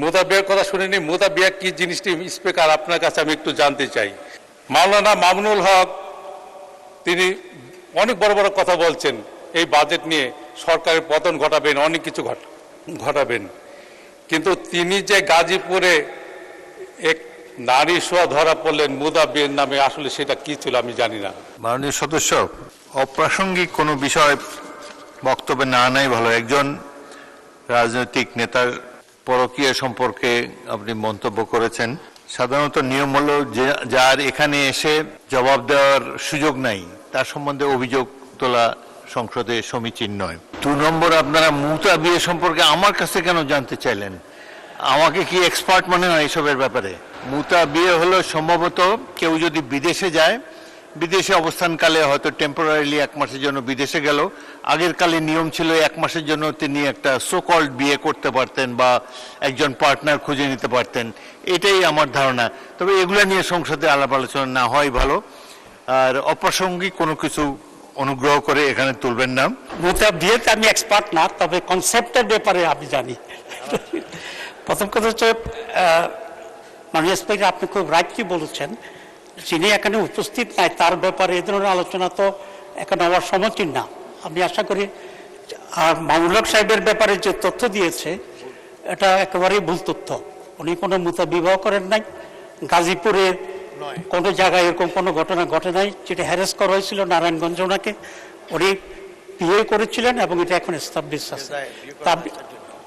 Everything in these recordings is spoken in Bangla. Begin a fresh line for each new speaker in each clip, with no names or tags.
মুদাবিয়ার কথা শুনিনি। মুদাবিয়া কি জিনিসটি স্পিকার আপনার কাছে আমি একটু জানতে চাই। মাওলানা মামুনুল হক তিনি অনেক বড় বড় কথা বলছেন, এই বাজেট নিয়ে সরকারের পতন ঘটাবেন, অনেক কিছু ঘটাবেন, কিন্তু তিনি যে গাজীপুরে এক নারী শোয়া ধরা পড়লেন মুদাবিয়ার নামে, আসলে সেটা কি ছিল আমি জানি না।
মাননীয় সদস্য, অপ্রাসঙ্গিক কোনো বিষয় বক্তব্যে না নাই ভালো। একজন রাজনৈতিক নেতার পরকীয়া সম্পর্কে আপনি মন্তব্য করেছেন। সাধারণত নিয়ম হলো যে যার এখানে এসে জবাব দেওয়ার সুযোগ নাই তার সম্বন্ধে অভিযোগ তোলা সংসদে সমীচীন নয়। 2 নম্বর, আপনারা মুদাবিয়া সম্পর্কে আমার কাছে কেন জানতে চাইলেন? আমাকে কি এক্সপার্ট মনে হয় এসবের ব্যাপারে? মুদাবিয়া হলো সম্ভবত কেউ যদি বিদেশে যায়, বিদেশে অবস্থানকালে হয়তো টেম্পোরারিলি 1 মাসের জন্য বিদেশে গেল, আগের কালে নিয়ম ছিল 1 মাসের জন্য তিনি একটা সোকল্ড বিয়ে করতে পারতেন বা একজন পার্টনার খুঁজে নিতে পারতেন, এটাই আমার ধারণা। তবে এগুলো নিয়ে সংসদে আলাপ আলোচনা না হয় ভালো। আর অপ্রাসঙ্গিক কোনো কিছু অনুগ্রহ করে এখানে তুলবেন না।
মুদাবিয়াতে আমি এক্সপার্ট না, তবে কনসেপ্টের ব্যাপারে আমি জানি। প্রথম কথা হচ্ছে, মাননীয় স্পিকার আপনি খুব রাইটলি বলেছেন, যিনি এখানে উপস্থিত নাই তার ব্যাপারে এ ধরনের আলোচনা তো এখানে হওয়ার সমীচীন না। আমি আশা করি আর মামুনুল হক সাহেবের ব্যাপারে যে তথ্য দিয়েছে এটা একেবারেই ভুল তথ্য। উনি কোনো মুদাবিবাহ করেন নাই, গাজীপুরে কোনো জায়গায় এরকম কোনো ঘটনা ঘটে নাই। যেটা হ্যারেস করা হয়েছিল নারায়ণগঞ্জ, ওনাকে উনি বিয়ে করেছিলেন এবং এটা এখন এস্টাবলিশ আছে। তা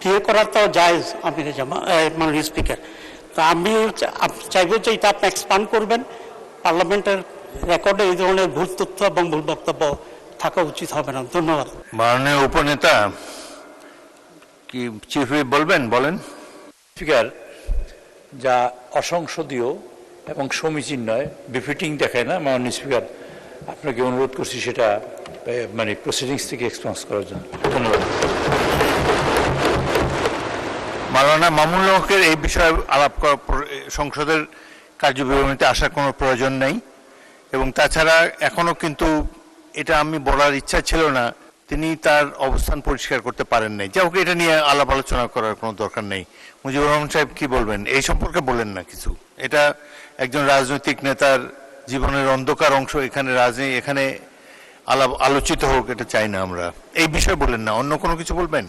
বিয়ে করার তো জায়েজ আমির জামা মাননীয় স্পিকার। তো আমি চাইব যে এটা আপনি এক্সপান্ড করবেন। পার্লামেন্টের রেকর্ডে এই ধরনের ভুল তথ্য এবং ভুল বক্তব্য থাকা উচিত হবে না। ধন্যবাদ।
মাননীয় উপনেতা কি চিফ হুইপ বলবেন? বলেন।
স্পিকার, যা অসংসদীয় এবং সমীচীন নয়, বিফিটিং দেখায় না। মাননীয় স্পিকার, আপনাকে অনুরোধ করছি সেটা মানে প্রসিডিংস থেকে এক্সপেন্স করার জন্য। ধন্যবাদ।
মাওলানা মামুনুল হকের এই বিষয়ে আলাপ করা সংসদের কার্যবিবরণীতে আসার কোনো প্রয়োজন নেই। এবং তাছাড়া এখনো কিন্তু এটা আমি বলার ইচ্ছা ছিল না, তিনি তার অবস্থান পরিষ্কার করতে পারেন নাই। যাই হোক, এটা নিয়ে আলাপ আলোচনা করার কোনো দরকার নেই। মুজিবুর রহমান সাহেব কি বলবেন এই সম্পর্কে? বলেন না কিছু। এটা একজন রাজনৈতিক নেতার জীবনের অন্ধকার অংশ, এখানে এখানে আলোচিত হোক এটা চাই না আমরা। এই বিষয়ে বলেন না, অন্য কোনো কিছু বলবেন?